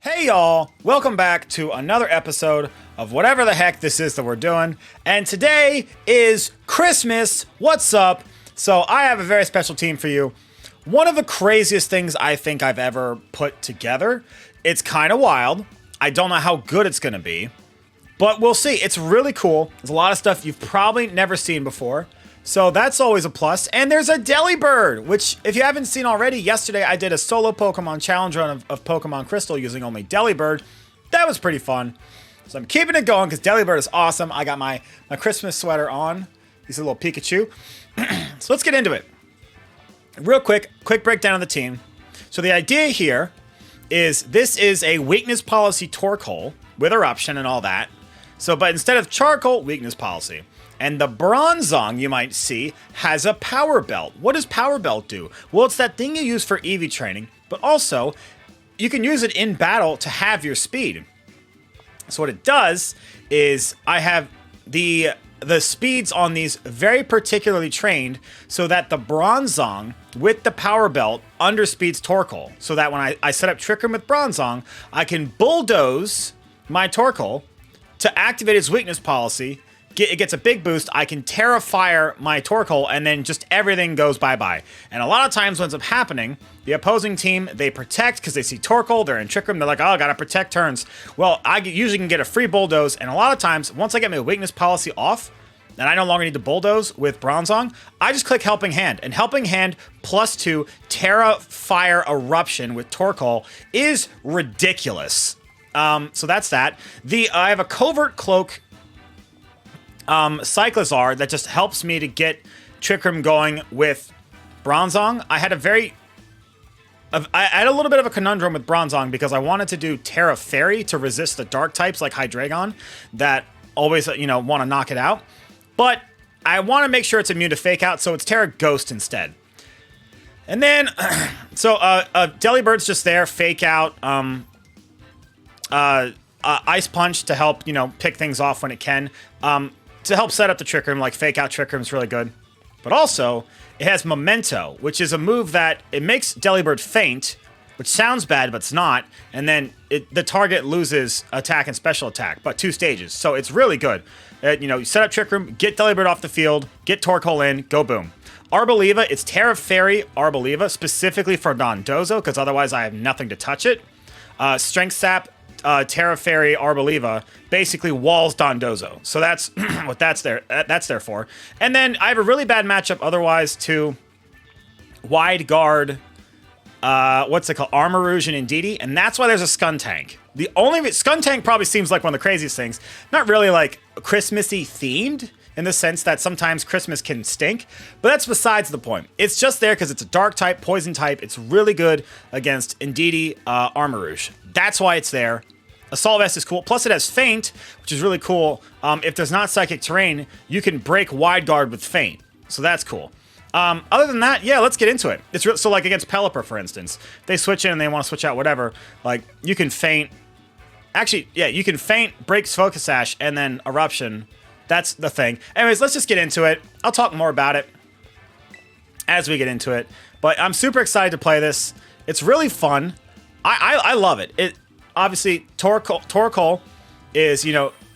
Hey y'all, welcome back to another episode of whatever the heck this is that we're doing. And today is Christmas. What's up? So I have a very special team for you. One of the craziest things I think I've ever put together. It's kind of wild. I don't know how good it's going to be, but we'll see. It's really cool. There's a lot of stuff you've probably never seen before. So that's always a plus. And there's a Delibird, which if you haven't seen already, yesterday I did a solo Pokemon challenge run of Pokemon Crystal using only Delibird. That was pretty fun. So I'm keeping it going because Delibird is awesome. I got my Christmas sweater on. He's a little Pikachu. So let's get into it. Real quick breakdown of the team. So the idea here is this is a weakness policy Torkoal with eruption and all that. So, but instead of charcoal, weakness policy. And the Bronzong, you might see, has a power belt. What does power belt do? Well, it's that thing you use for EV training, but also you can use it in battle to have your speed. So what it does is I have the speeds on these very particularly trained so that the Bronzong with the power belt underspeeds Torkoal. So that when I set up Trick Room with Bronzong, I can bulldoze my Torkoal to activate its weakness policy. It gets a big boost. I can Terra Fire my Torkoal, and then just everything goes bye-bye. And a lot of times what ends up happening, the opposing team, they protect because they see Torkoal, they're in Trick Room, they're like, oh, I gotta protect turns. Well, I usually can get a free bulldoze, and a lot of times, once I get my weakness policy off, and I no longer need to bulldoze with Bronzong, I just click Helping Hand. And Helping Hand +2 Terra Fire Eruption with Torkoal is ridiculous. So that's that. I have a Covert Cloak Cyclizar that just helps me to get Trick Room going with Bronzong. I had a little bit of a conundrum with Bronzong because I wanted to do Terra Fairy to resist the dark types like Hydreigon that always, want to knock it out. But I want to make sure it's immune to Fake Out, so it's Terra Ghost instead. And then, so Delibird's just there, Fake Out, Ice Punch to help, pick things off when it can. To help set up the Trick Room, like Fake Out Trick Room is really good. But also, it has Memento, which is a move that it makes Delibird faint, which sounds bad, but it's not. And then the target loses attack and special attack, but 2 stages. So it's really good. You set up Trick Room, get Delibird off the field, get Torkoal in, go boom. Arboliva, it's Terra Fairy Arboliva, specifically for Dondozo, because otherwise I have nothing to touch it. Strength Sap, Terra Fairy Arboliva basically walls Dondozo. So that's what that's there for. And then I have a really bad matchup otherwise to Wide Guard, what's it called? Armarouge and Indeedee, and that's why there's a Skuntank. The only Skuntank probably seems like one of the craziest things. Not really like Christmassy themed in the sense that sometimes Christmas can stink, but that's besides the point. It's just there because it's a dark type, poison type. It's really good against Indeedee, Armarouge. That's why it's there. Assault Vest is cool. Plus it has Feint, which is really cool. If there's not Psychic Terrain, you can break Wide Guard with Feint. So that's cool. Other than that, yeah, let's get into it. So like against Pelipper, for instance, if they switch in and they want to switch out whatever, like you can Feint. Actually, yeah, you can Feint, break Focus Sash, and then Eruption. That's the thing. Anyways, let's just get into it. I'll talk more about it as we get into it. But I'm super excited to play this. It's really fun. I love it. It obviously Torkoal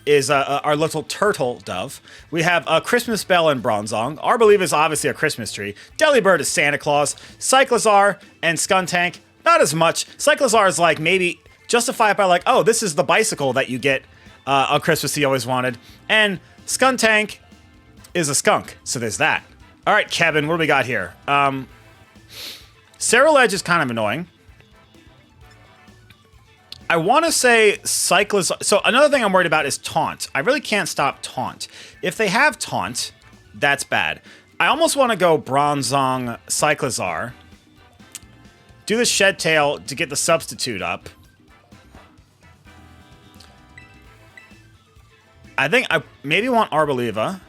is our little turtle dove. We have a Christmas Bell and Bronzong. Arboliva is obviously a Christmas tree. Delibird is Santa Claus. Cyclizar and Skuntank, not as much. Cyclizar is like maybe justified by like, oh, this is the bicycle that you get on Christmas you always wanted. And Skuntank is a skunk, so there's that. All right, Kevin, what do we got here? Ceruledge is kind of annoying. I want to say Cyclizar. So another thing I'm worried about is Taunt. I really can't stop Taunt. If they have Taunt, that's bad. I almost want to go Bronzong Cyclizar. Do the Shed Tail to get the substitute up. I think I maybe want Arboliva.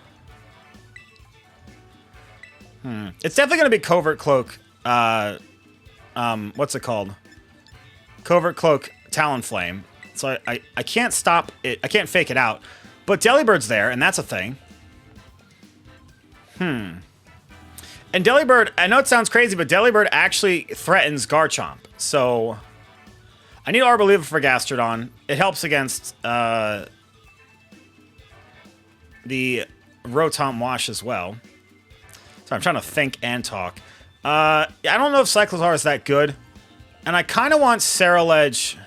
It's definitely going to be Covert Cloak. What's it called? Covert Cloak Talonflame. So I can't stop it. I can't fake it out. But Delibird's there, and that's a thing. And Delibird, I know it sounds crazy, but Delibird actually threatens Garchomp. So I need Arboliva for Gastrodon. It helps against the Rotom Wash as well. So I'm trying to think and talk. I don't know if Cyclozar is that good. And I kind of want Ceruledge,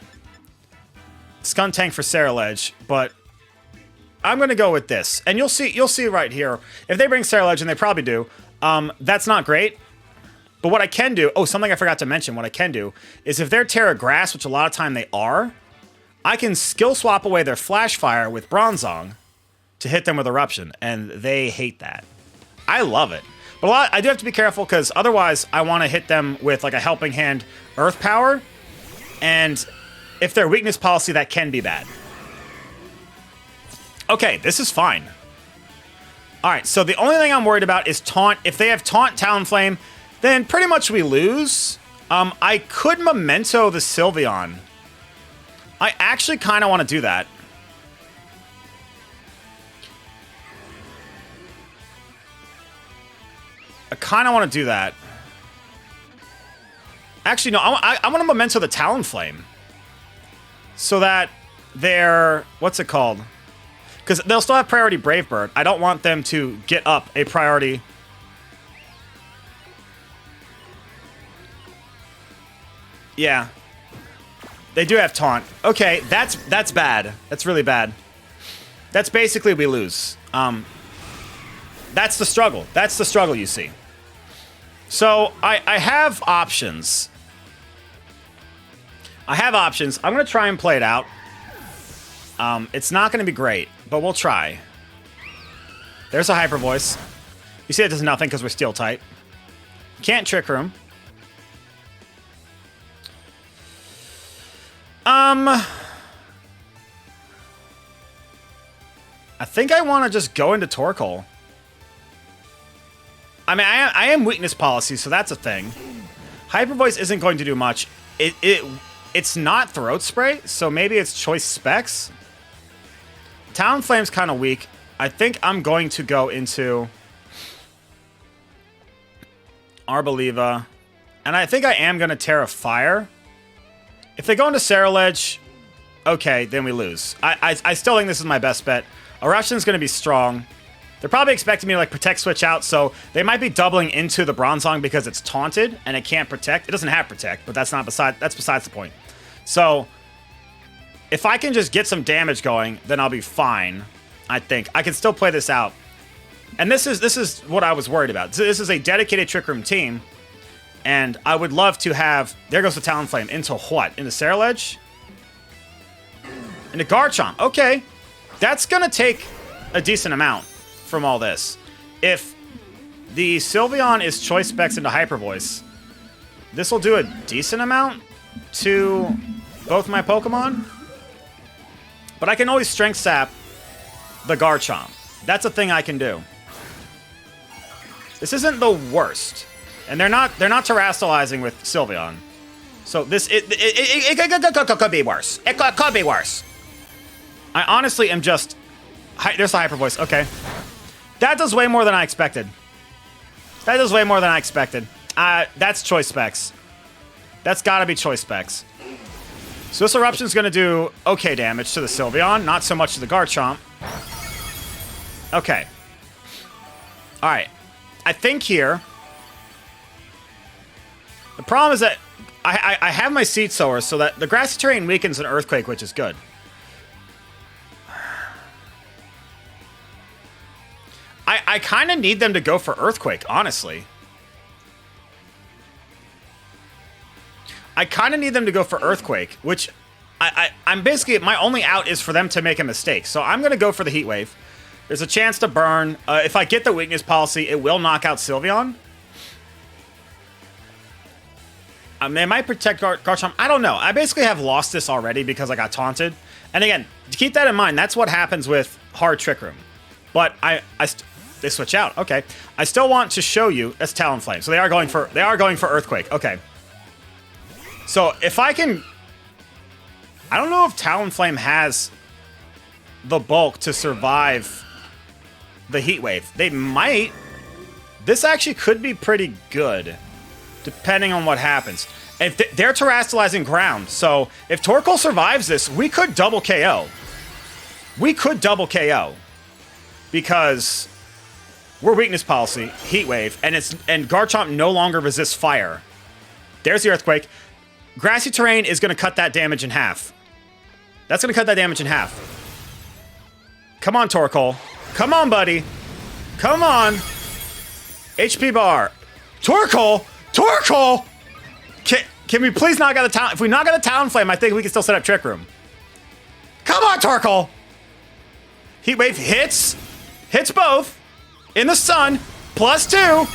Skuntank for Ceruledge, but I'm going to go with this. And you'll see right here. If they bring Ceruledge, and they probably do, that's not great. But what I can do, something I forgot to mention, what I can do is if they're Terra Grass, which a lot of time they are, I can skill swap away their Flash Fire with Bronzong to hit them with Eruption, and they hate that. I love it. But I do have to be careful, because otherwise I want to hit them with like a Helping Hand Earth Power, and if they're weakness policy, that can be bad. Okay, this is fine. Alright, so the only thing I'm worried about is Taunt. If they have Taunt Talonflame, then pretty much we lose. I could Memento the Sylveon. I actually kind of want to do that. I kind of want to do that. Actually, no, I want to Memento the Talonflame. So that they're... What's it called? Because they'll still have priority Brave Bird. I don't want them to get up a priority... Yeah. They do have Taunt. Okay, that's bad. That's really bad. That's basically we lose. That's the struggle. That's the struggle you see. So, I have options. I have options. I'm going to try and play it out. It's not going to be great, but we'll try. There's a Hyper Voice. You see it does nothing because we're Steel type. Can't Trick Room. I think I want to just go into Torkoal. I mean, I am weakness policy, so that's a thing. Hyper Voice isn't going to do much. It's not Throat Spray, so maybe it's Choice Specs. Talonflame's kind of weak. I think I'm going to go into Arboliva, and I think I am going to Terra Fire. If they go into Ceruledge, okay, then we lose. I still think this is my best bet. Eruption's going to be strong. They're probably expecting me to like Protect Switch out, so they might be doubling into the Bronzong because it's taunted and it can't protect. It doesn't have Protect, but that's besides the point. So if I can just get some damage going, then I'll be fine. I think I can still play this out. And this is what I was worried about. This is a dedicated Trick Room team, and I would love to have. There goes the Talonflame into what? Into Ceruledge? Into Garchomp. Okay. That's going to take a decent amount from all this. If the Sylveon is Choice Specs into Hyper Voice, this will do a decent amount to both my Pokemon. But I can always Strength Sap the Garchomp. That's a thing I can do. This isn't the worst. And they're not terrestrializing with Sylveon. So this it could be worse. It could be worse. I honestly am just... There's the Hyper Voice. Okay. That does way more than I expected. That does way more than I expected. That's Choice Specs. That's gotta be Choice Specs. So this Eruption's gonna do okay damage to the Sylveon, not so much to the Garchomp. Okay. Alright. I think here... The problem is that I have my Seed Sower so that the Grassy Terrain weakens an Earthquake, which is good. I kind of need them to go for Earthquake, honestly. I kind of need them to go for Earthquake, which I'm basically... My only out is for them to make a mistake. So I'm going to go for the Heat Wave. There's a chance to burn. If I get the weakness policy, it will knock out Sylveon. They might protect Garchomp. I don't know. I basically have lost this already because I got taunted. And again, to keep that in mind, that's what happens with hard Trick Room. But they switch out. Okay. I still want to show you... That's Talonflame. So they are going for Earthquake. Okay. So if I can... I don't know if Talonflame has the bulk to survive the Heat Wave. They might. This actually could be pretty good, depending on what happens. And they're terrestrializing ground. So if Torkoal survives this, we could double KO. We could double KO. Because we're weakness policy, Heat Wave, and Garchomp no longer resists fire. There's the Earthquake. Grassy Terrain is going to cut that damage in half. That's going to cut that damage in half. Come on, Torkoal. Come on, buddy. Come on. HP bar. Torkoal! Torkoal! Can we please knock out the Talon? If we knock out the Talonflame, I think we can still set up Trick Room. Come on, Torkoal! Heat Wave hits. Hits both. In the sun. +2.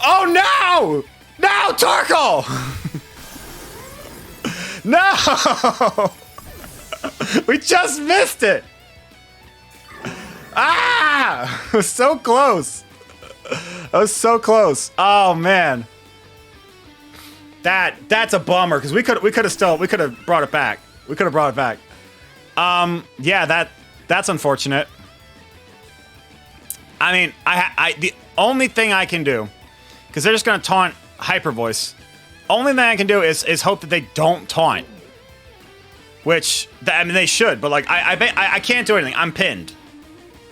Oh, no! No, Torkoal! No! We just missed it! Ah! It was so close. That was so close. Oh, man. That's a bummer, because we could have brought it back. We could have brought it back. Yeah, that's unfortunate. I mean, the only thing I can do, because they're just gonna taunt Hyper Voice. Only thing I can do is hope that they don't taunt. Which I mean they should, but like I can't do anything. I'm pinned.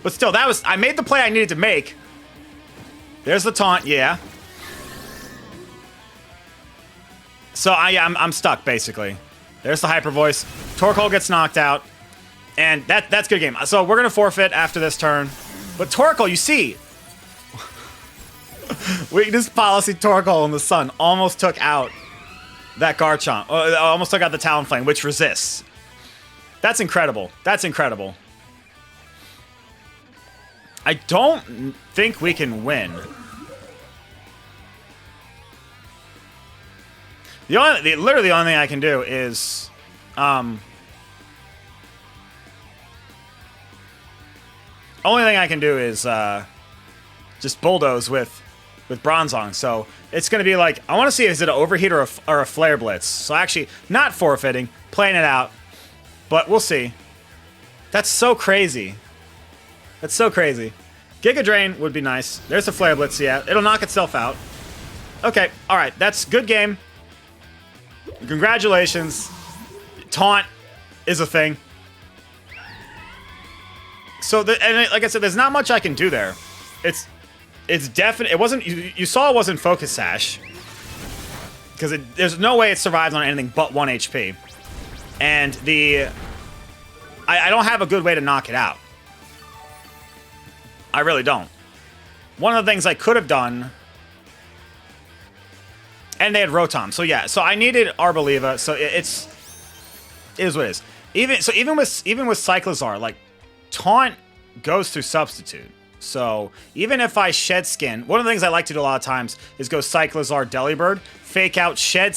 But still, I made the play I needed to make. There's the taunt, yeah. So I'm stuck basically. There's the Hyper Voice. Torkoal gets knocked out, and that's good game. So we're gonna forfeit after this turn. But Torkoal, you see, weakness policy Torkoal in the sun almost took out that Garchomp. Almost took out the Talonflame, which resists. That's incredible. That's incredible. I don't think we can win. Literally the only thing I can do is, only thing I can do is just bulldoze with Bronzong. So it's going to be like, I want to see, is it an overheat or a flare blitz? So actually, not forfeiting, playing it out, but we'll see. That's so crazy. That's so crazy. Giga Drain would be nice. There's the flare blitz, yeah. It'll knock itself out. Okay, all right, that's good game. Congratulations. Taunt is a thing. So, and like I said, there's not much I can do there. It's definite. It wasn't. You saw it wasn't Focus Sash because there's no way it survives on anything but 1 HP, and I don't have a good way to knock it out. I really don't. One of the things I could have done, and they had Rotom, so yeah. So I needed Arboliva. So it is what it is. Even with Cyclizar, like, Taunt goes through Substitute. So even if I Shed Skin, one of the things I like to do a lot of times is go Cyclizar, Delibird, fake out Shed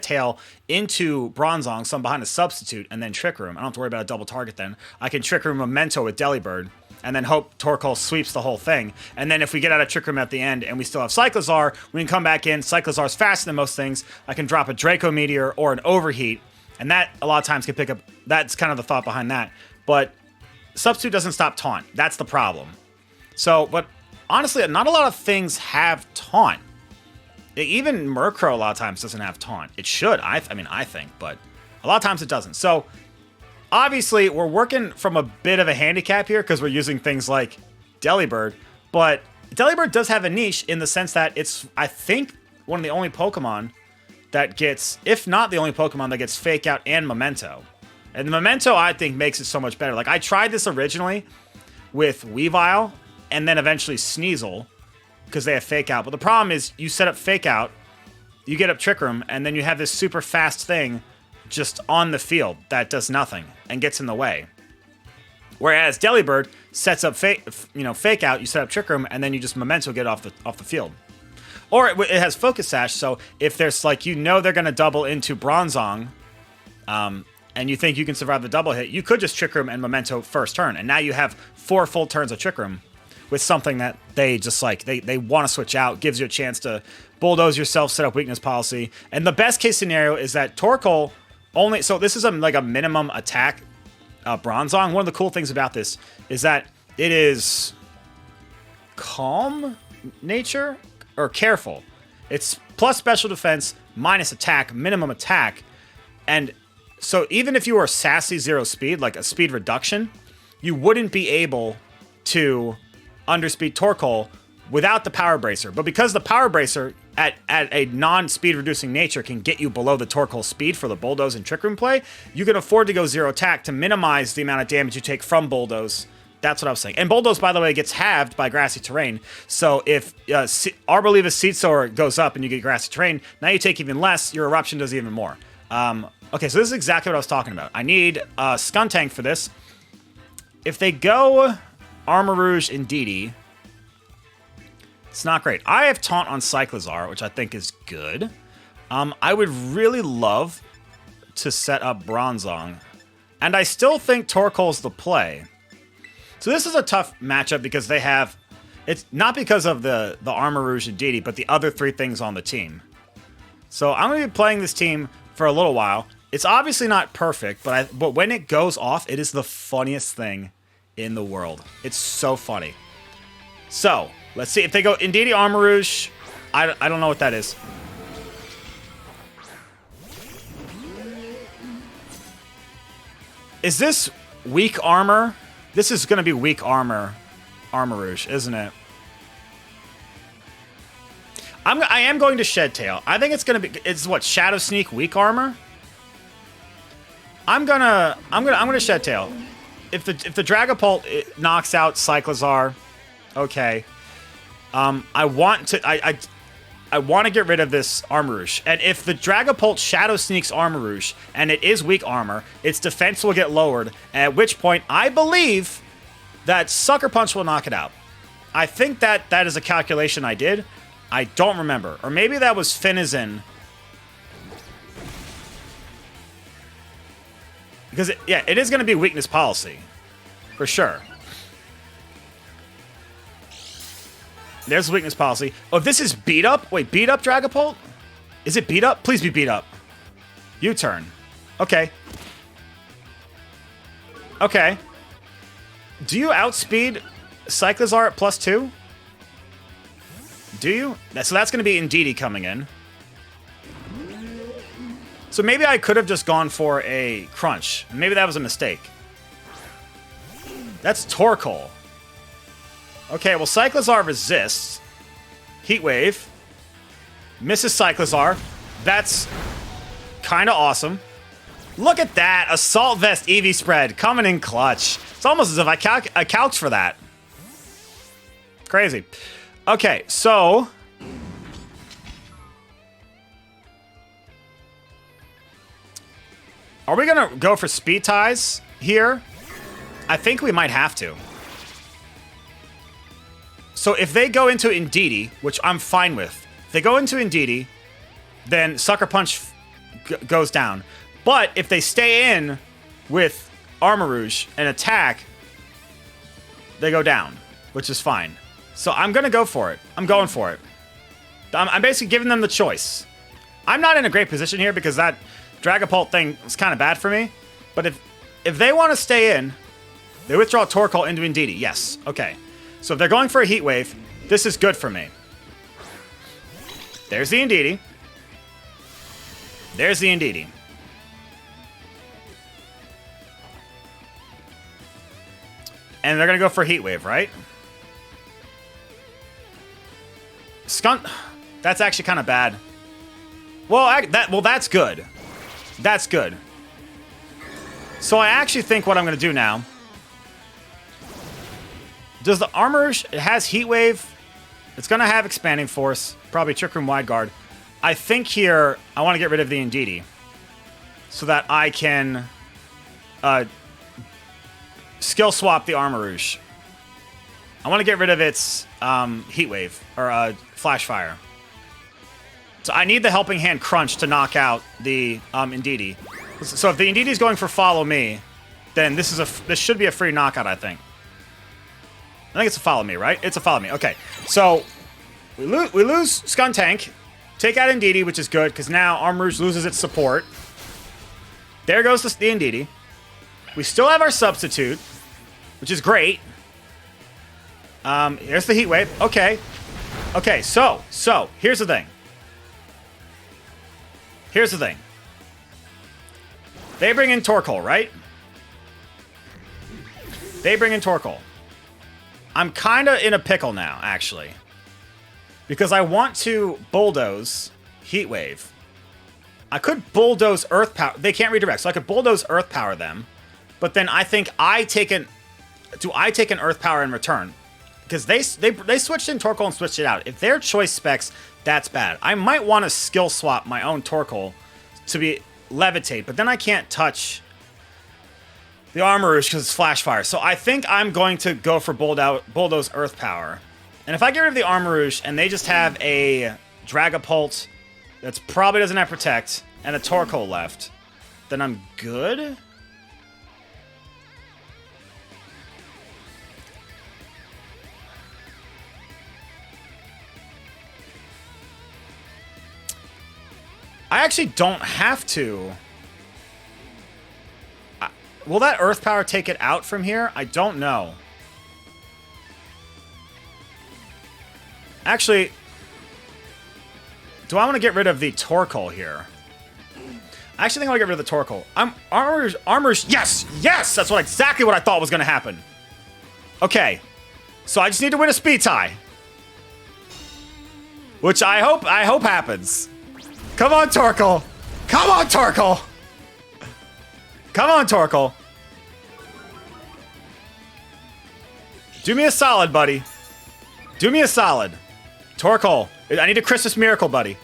Tail into Bronzong, so I'm behind a Substitute, and then Trick Room. I don't have to worry about a double target then. I can Trick Room Memento with Delibird, and then hope Torkoal sweeps the whole thing. And then if we get out of Trick Room at the end and we still have Cyclizar, we can come back in. Cyclizar's faster than most things. I can drop a Draco Meteor or an Overheat, and that a lot of times can pick up. That's kind of the thought behind that. But Substitute doesn't stop Taunt. That's the problem. So, but honestly, not a lot of things have Taunt. Even Murkrow a lot of times doesn't have Taunt. It should, I think, but a lot of times it doesn't. So, obviously, we're working from a bit of a handicap here because we're using things like Delibird, but Delibird does have a niche in the sense that it's, I think, one of the only Pokemon that gets, if not the only Pokemon that gets Fake Out and Memento. And the Memento, I think, makes it so much better. Like, I tried this originally with Weavile and then eventually Sneasel because they have Fake Out. But the problem is you set up Fake Out, you get up Trick Room, and then you have this super fast thing just on the field that does nothing and gets in the way. Whereas Delibird sets up Fake Out, you set up Trick Room, and then you just Memento get off the field. Or it has Focus Sash, so if there's like, they're going to double into Bronzong, and you think you can survive the double hit, you could just Trick Room and Memento first turn, and now you have 4 full turns of Trick Room with something that they just like, they want to switch out, gives you a chance to bulldoze yourself, set up weakness policy. And the best case scenario is that Torkoal only, so this is like a minimum attack Bronzong. One of the cool things about this is that it is calm nature or careful. It's plus special defense, minus attack, minimum attack. And so even if you were sassy 0 speed, like a speed reduction, you wouldn't be able to underspeed Torkoal without the Power Bracer. But because the Power Bracer at a non-speed reducing nature can get you below the Torkoal speed for the Bulldoze and Trick Room play, you can afford to go 0 attack to minimize the amount of damage you take from Bulldoze. That's what I was saying. And Bulldoze, by the way, gets halved by Grassy Terrain. So if Arborlevis Seed Sower goes up and you get Grassy Terrain, now you take even less, your Eruption does even more. Okay, so this is exactly what I was talking about. I need Skuntank for this. If they go Armarouge and Indeedee, it's not great. I have Taunt on Cyclizar, which I think is good. I would really love to set up Bronzong. And I still think Torkoal's the play. So this is a tough matchup because they have... It's not because of the Armarouge and Indeedee, but the other 3 things on the team. So I'm going to be playing this team for a little while. It's obviously not perfect, but when it goes off, it is the funniest thing in the world. It's so funny. So, let's see. If they go Indeedee Armarouge, I don't know what that is. Is this weak armor? This is going to be weak armor Armarouge, isn't it? I am going to Shed Tail. I think it's going to be... It's what? Shadow Sneak weak armor? I'm gonna Shed Tail. If the Dragapult knocks out Cyclizar, okay. I want to get rid of this Armarouge. And if the Dragapult Shadow Sneaks Armarouge, and it is weak armor, its defense will get lowered, at which point I believe that Sucker Punch will knock it out. I think that is a calculation I did. I don't remember. Or maybe that was Finizen. Because, it is going to be weakness policy. For sure. There's weakness policy. Oh, if this is beat up? Wait, beat up Dragapult? Is it beat up? Please be beat up. U-turn. Okay. Okay. Do you outspeed Cyclizar at +2? Do you? So that's going to be Indeedee coming in. So maybe I could have just gone for a Crunch. Maybe that was a mistake. That's Torkoal. Okay, well, Cyclizar resists. Heat Wave. Misses Cyclizar. That's kind of awesome. Look at that. Assault Vest EV spread coming in clutch. It's almost as if I calced for that. Crazy. Okay, so... Are we going to go for speed ties here? I think we might have to. So if they go into Indeedee, which I'm fine with. If they go into Indeedee, then Sucker Punch goes down. But if they stay in with Armarouge and attack, they go down, which is fine. So I'm going to go for it. I'm going for it. I'm basically giving them the choice. I'm not in a great position here because that Dragapult thing was kind of bad for me. But if they want to stay in, they withdraw Torkoal into Indeedee. Yes. Okay. So if they're going for a Heat Wave, this is good for me. There's the Indeedee. There's the Indeedee. And they're going to go for Heat Wave, right? Skunk... That's actually kind of bad. Well, that's good. That's good. So I actually think what I'm going to do now... Does the Armarouge... It has Heat Wave. It's going to have Expanding Force. Probably Trick Room Wide Guard. I think here I want to get rid of the Indeedee. So that I can... skill swap the Armarouge. I want to get rid of its Heat Wave. Or Flash Fire. So I need the Helping Hand Crunch to knock out the Indeedee. So if the Indeedee is going for Follow Me, then this should be a free knockout, I think. I think it's a Follow Me, right? It's a Follow Me. Okay. So we lose Skuntank. Take out Indeedee, which is good, because now Armarouge loses its support. There goes the Indeedee. We still have our substitute, which is great. Here's the Heat Wave. Okay. Okay, so here's the thing. Here's the thing. They bring in Torkoal, right? They bring in Torkoal. I'm kind of in a pickle now, actually. Because I want to bulldoze Heat Wave. I could bulldoze Earth Power. They can't redirect, so I could bulldoze Earth Power them. But then I think I take an... Do I take an Earth Power in return? Because they switched in Torkoal and switched it out. If they're choice specs, that's bad. I might want to skill swap my own Torkoal to be Levitate, but then I can't touch the Armarouge because it's Flash Fire. So I think I'm going to go for Bulldoze Earth Power. And if I get rid of the Armarouge and they just have a Dragapult that probably doesn't have Protect and a Torkoal left, then I'm good. I actually don't have to. Will that Earth Power take it out from here? I don't know. Actually, do I want to get rid of the Torkoal here? I actually think I want to get rid of the Torkoal. Armor's, yes! Yes! That's exactly what I thought was going to happen. Okay. So I just need to win a speed tie. Which I hope happens. Come on, Torkoal! Come on, Torkoal! Come on, Torkoal! Do me a solid, buddy. Do me a solid. Torkoal, I need a Christmas miracle, buddy.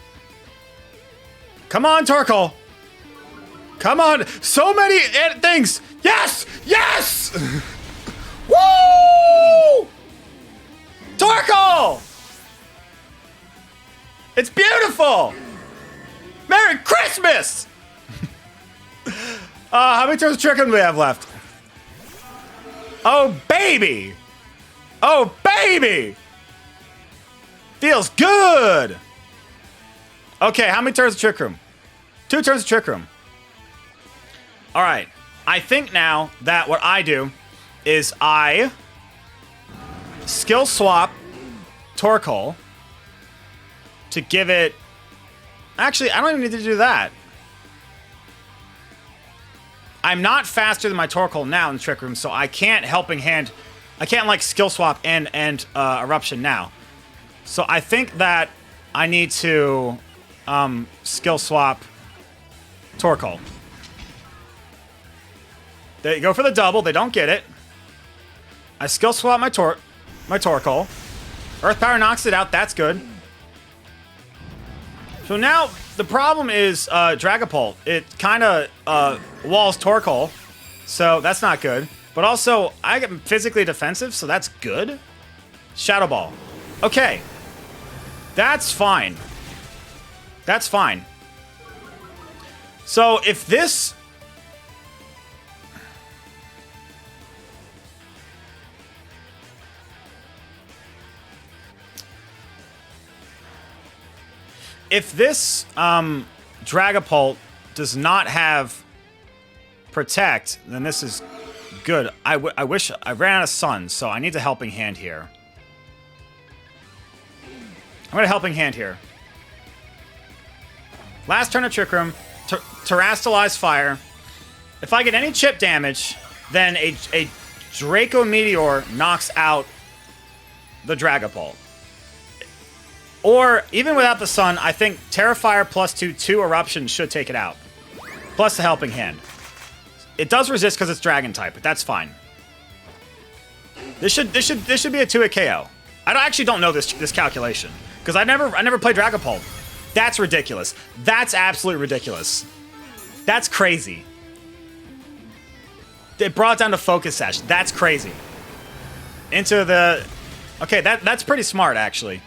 Come on, Torkoal! Come on! So many things! Yes! Yes! Woo! Torkoal! It's beautiful! Merry Christmas! How many turns of Trick 'em do we have left? Oh, baby! Oh, baby! Feels good! Okay, how many turns of Trick Room? 2 turns of Trick Room. Alright, I think now that what I do is I skill swap Torkoal to give it... Actually, I don't even need to do that. I'm not faster than my Torkoal now in the Trick Room, so I can't Helping Hand. I can't like skill swap and Eruption now. So I think that I need to skill swap Torkoal. They go for the double. They don't get it. I skill swap my Torkoal. Earth Power knocks it out. That's good. So now, the problem is Dragapult. It kind of walls Torkoal, so that's not good. But also, I get physically defensive, so that's good. Shadow Ball. Okay. That's fine. That's fine. So, if this... If this Dragapult does not have Protect, then this is good. I wish I ran out of Sun, so I need a Helping Hand here. I'm going to Helping Hand here. Last turn of Trick Room, Terrastalize Fire. If I get any chip damage, then a Draco Meteor knocks out the Dragapult. Or, even without the Sun, I think Terrafire plus 2 Eruption should take it out. Plus the Helping Hand. It does resist because it's Dragon type, but that's fine. This should be a 2-hit KO. I actually don't know this calculation. Because I never played Dragapult. That's ridiculous. That's absolutely ridiculous. That's crazy. It brought it down to Focus Sash. That's crazy. Into the... Okay, that's pretty smart, actually.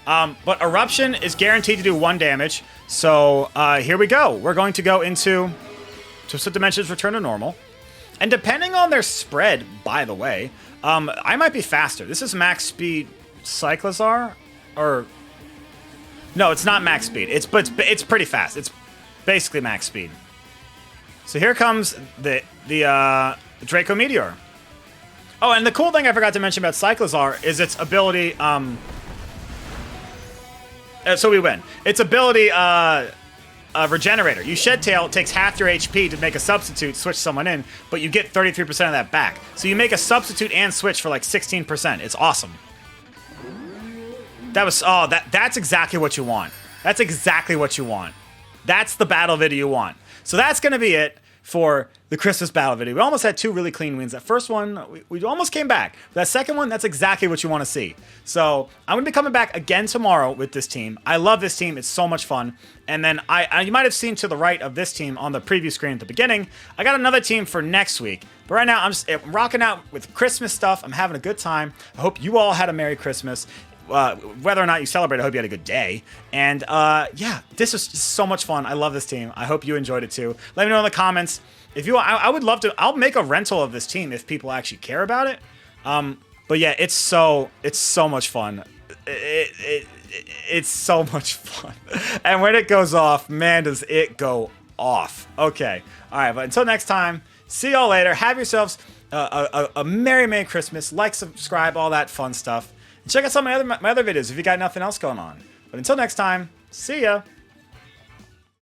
But Eruption is guaranteed to do 1 damage. So, here we go. We're going to go into Twisted Dimensions Return to Normal. And depending on their spread, by the way, I might be faster. This is max speed Cyclizar? Or... No, it's not max speed. It's pretty fast. It's basically max speed. So here comes the Draco Meteor. Oh, and the cool thing I forgot to mention about Cyclizar is its ability... so we win. Its ability a regenerator. You shed tail, it takes half your HP to make a substitute, switch someone in, but you get 33% of that back. So you make a substitute and switch for like 16%. It's awesome. That was, oh, that's exactly what you want. That's exactly what you want. That's the battle video you want. So that's going to be it for the Christmas battle video. We almost had 2 really clean wins. That first one, we almost came back. That second one, that's exactly what you want to see. So I'm going to be coming back again tomorrow with this team. I love this team. It's so much fun. And then you might have seen to the right of this team on the preview screen at the beginning, I got another team for next week. But right now, I'm rocking out with Christmas stuff. I'm having a good time. I hope you all had a Merry Christmas. Whether or not you celebrate, I hope you had a good day. And yeah, this was just so much fun. I love this team. I hope you enjoyed it too. Let me know in the comments. If you, I would love to. I'll make a rental of this team if people actually care about it. But yeah, it's so much fun. It's so much fun. And when it goes off, man, does it go off. Okay. All right. But until next time, see y'all later. Have yourselves a Merry Christmas. Like, subscribe, all that fun stuff. Check out some of my other videos if you got nothing else going on. But until next time, see ya.